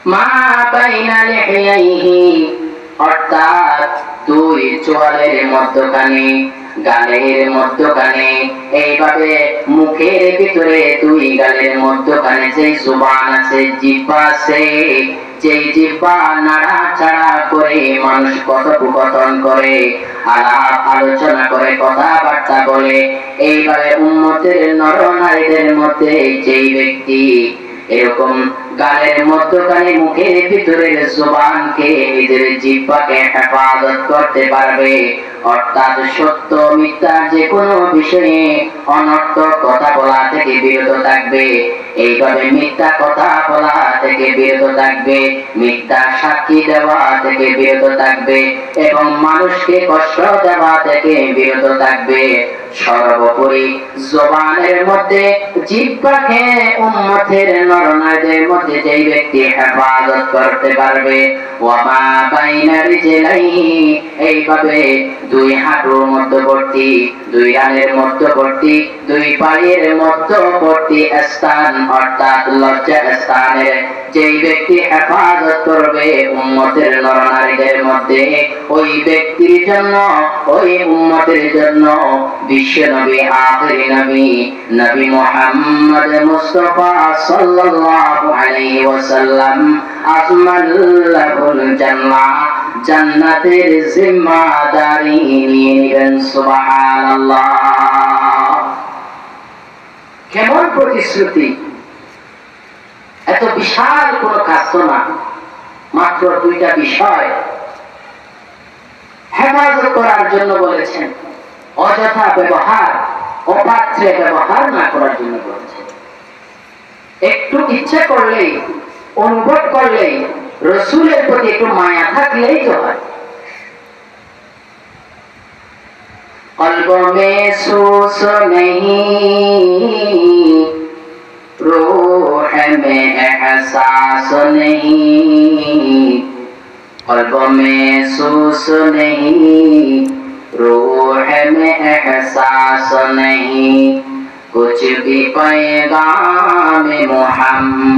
মা বাইনা লিহিয়াইহি, অর্থাৎ দুই চোয়ালের মধ্যখানে, গালের মধ্যখানে, এইভাবে মুখের ভিতরে দুই গালের মধ্যখানে যে জুবান আছে, জিহ্বা আছে, যেই জিহ্বা নাড়াচাড়া করে মানুষ কথোপকথন করে, আলাপ আলোচনা করে, কথাবার্তা বলে, এইভাবে উম্মতের নরনারীদের মধ্যে যেই ব্যক্তি এরকম গালের মধ্যখানে মুখের ভিতরের জবানকে, নিজের জিহ্বাকে হেফাজত করতে পারবে, অর্থাৎ সত্য মিথ্যা যে কোনো বিষয়ে অনর্থক কথা বলা থেকে বিরত থাকবে, এইভাবে মিথ্যা কথা বলা থেকে বিরত থাকবে, মিথ্যা সাক্ষী দেওয়া থেকে বিরত থাকবে এবং মানুষকে কষ্ট দেওয়া থেকে বিরত থাকবে। সর্বোপরি জবানের মধ্যে জিহ্বাকে উম্মতের নরনারীদের মধ্যে যেই ব্যক্তি হেফাজত করতে পারবে, ওয়ামা বাইনা রিজলাইহি, এইভাবে দুই হাঁটুর মধ্যবর্তী, দুই রানের মধ্যবর্তী, দুই পায়ের মধ্যবর্তী স্থান অর্থাৎ লজ্জা স্থানের যেই ব্যক্তি হেফাজত করবে উম্মতের নরনারীদের মধ্যে, ওই ব্যক্তির জন্য, ওই উম্মতের জন্য বিশ্ব নবী, আখিরি নবী, নবী মুহাম্মদ মুস্তাফা সাল্লাল্লাহু আলাইহি ওয়াসাল্লাম আজমাল্লাহুল জান্নাহ, জান্নাতের জিম্মাদারি নিয়ে নেবেন। সুবহানাল্লাহ। কেমন প্রতিশ্রুতি! এত বিশাল কোন কাজ তো না, মাত্র দুইটা বিষয় হেফাজত করার জন্য বলেছেন, অযথা ব্যবহার, অপাত্রে ব্যবহার না করার জন্য বলেছেন। একটু ইচ্ছা করলেই, অনুভব করলেই, রসুলের প্রতি একটু মায়া থাকলেই তো হয়। কলব মে সোস नहीं, रूह में एहसास नहीं, कल्ब में सोस नहीं, रूह में एहसास नहीं, कुछ भी पैगाम मुहम्मद